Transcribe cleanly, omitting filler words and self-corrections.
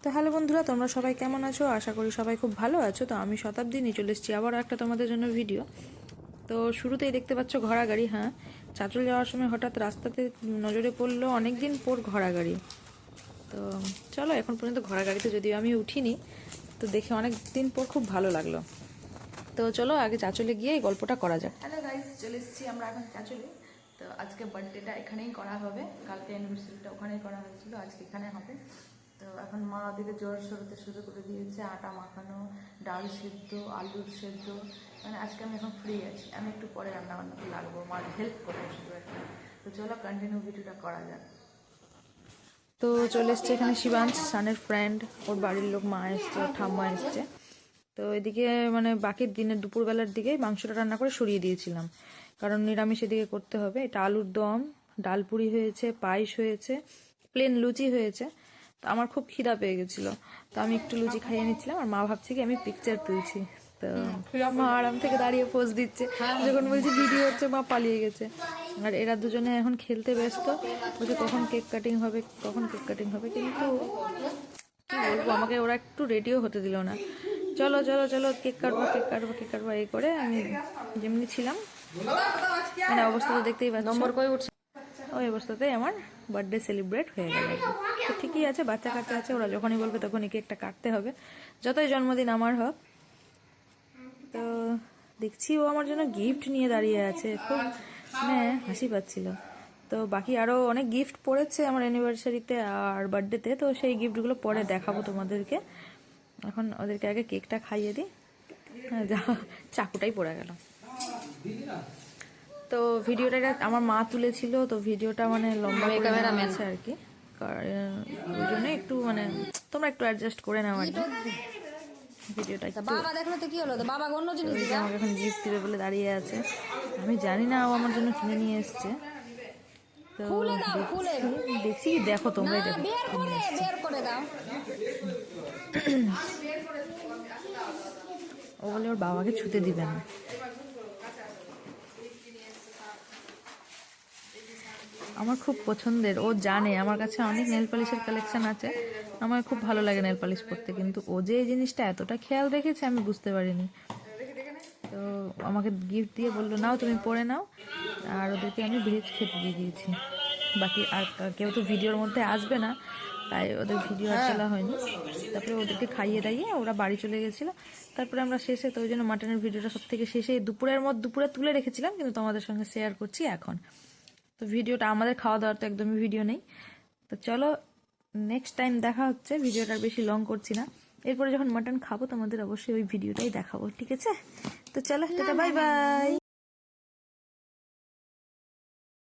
তো হ্যালো বন্ধুরা, তোমরা সবাই কেমন আছো? আশা করি সবাই খুব ভালো আছো। তো আমি শতাব্দী নিয়ে চলে এসেছি আবার একটা তোমাদের জন্য ভিডিও। তো শুরুতেই দেখতে পাচ্ছ ঘোড়া গাড়ি। হ্যাঁ, চাঁচল যাওয়ার সময় হঠাৎ রাস্তাতে নজরে পড়লো অনেকদিন পর ঘোড়া গাড়ি। তো চলো, এখন পর্যন্ত ঘোড়া গাড়িতে যদিও আমি উঠিনি, তো দেখে অনেক দিন পর খুব ভালো লাগলো। তো চলো আগে চাঁচলে গিয়ে এই গল্পটা করা যাক। হ্যালো গাইস, চলে এসেছি আমরা এখন চাঁচলে। তো আজকে বার্থডেটা এখানেই করা হবে, কালকে অ্যানিভার্সারিটা ওখানেই করা হয়েছিল, আজকে এখানে হবে। তো এখন মা ওদিকে জোর সরতে শুরু করে দিয়েছে, আটা মাখানো, ডাল সেদ্ধ, আলুর সেদ্ধ। মানে আজকে আমি এখন ফ্রি আছি, আমি একটু পরে রান্না বান্নাতে লাগবো, মার হেল্প করবো শুধু একটা। তো চলো কন্টিনিউ ভিডিওটা করা যাক। তো চলে এসছে এখানে শিবাংশ, সানের ফ্রেন্ড, ওর বাড়ির লোক, মা এসছে, ওর ঠাম্মা এসছে। তো এদিকে মানে বাকি দিনের দুপুরবেলার দিকে মাংসটা রান্না করে সরিয়ে দিয়েছিলাম, কারণ নিরামিষ এদিকে করতে হবে। এটা আলুর দম, ডাল পুরি হয়েছে, পায়েস হয়েছে, প্লেন লুচি হয়েছে। তো আমার খুব খিদা পেয়ে গেছিলো, তো আমি একটু লুচি খাইয়ে নিচ্ছিলাম, আর মা ভাবছি কি আমি পিকচার তুলছি। তো মা আরাম থেকে দাঁড়িয়ে পোজ দিচ্ছে, যখন বলছি ভিডিও হচ্ছে মা পালিয়ে গেছে। আর এরা দুজনে এখন খেলতে ব্যস্ত, বলছে কখন কেক কাটিং হবে, কখন কেক কাটিং হবে। কিন্তু কি বলবো, আমাকে ওরা একটু রেডিও হতে দিল না। চলো চলো চলো, কেক কাটবো কেক কাটবো কেক কাটবো, এই করে আমি যেমনি ছিলাম মানে অবস্থা তো দেখতেই পাচ্ছ, নম্বর কই উঠছে, ওই অবস্থাতেই আমার বার্থডে সেলিব্রেট হয়ে গেল। তো ঠিকই আছে, বাচ্চা কাচ্চা আছে, ওরা যখনই বলবে তখনই কেকটা কাটতে হবে, যতই জন্মদিন আমার হোক। তো দেখছি ও আমার জন্য গিফট নিয়ে দাঁড়িয়ে আছে, খুব মানে হাসি পাচ্ছিল। তো বাকি আরও অনেক গিফট পড়েছে আমার অ্যানিভার্সারিতে আর বার্থডেতে, তো সেই গিফটগুলো পরে দেখাবো তোমাদেরকে। এখন ওদেরকে আগে কেকটা খাইয়ে দিই। যা, চাকুটাই পড়ে গেল। তো ভিডিওটা আমার মা তুলেছিল, তো ভিডিওটা মানে লম্বা ক্যামেরা আছে আর কি, ওই জন্য একটু মানে তোমরা একটু অ্যাডজাস্ট করে নাও আর কি ভিডিওটা। বাবা দেখলো তো কি হলো, তো বাবা অন্য জিনিস দিবা। আমাকে এখন গিফট দিবে বলে দাঁড়িয়ে আছে, আমি জানি না ও আমার জন্য কিনে নিয়ে এসছে। তো দেখছি, দেখো তোমরাই দেখো বের করে দাও। ও বলে ওর বাবাকে ছুতে দিবে না। আমার খুব পছন্দের, ও জানে আমার কাছে অনেক নেল পালিশের কালেকশন আছে, আমার খুব ভালো লাগে নেল পালিশ পরতে, কিন্তু ও যে এই জিনিসটা এতটা খেয়াল রেখেছে আমি বুঝতে পারিনি। তো আমাকে গিফট দিয়ে বললো নাও তুমি পরে নাও, আর ওদেরকে আমি ভেজ খেতে দিয়ে দিয়েছি। বাকি আর কেউ তো ভিডিওর মধ্যে আসবে না, তাই ওদের ভিডিও আর তোলা হয়নি। তারপরে ওদেরকে খাইয়ে দাইয়ে ওরা বাড়ি চলে গেছিলো। তারপরে আমরা শেষে, তো ওই জন্য মাটনের ভিডিওটা সব থেকে শেষে দুপুরে তুলে রেখেছিলাম, কিন্তু তোমাদের সঙ্গে শেয়ার করছি এখন। তো ভিডিওটা আমাদের খাওয়া দাওয়ার তো একদমই ভিডিও নেই। তো চলো নেক্সট টাইম দেখা হচ্ছে, ভিডিওটা বেশি লং করছি না। এরপরে যখন মাটন খাবো তোমাদের অবশ্যই ওই ভিডিওটাই দেখাবো, ঠিক আছে? তো চলো, টাটা, বাই বাই।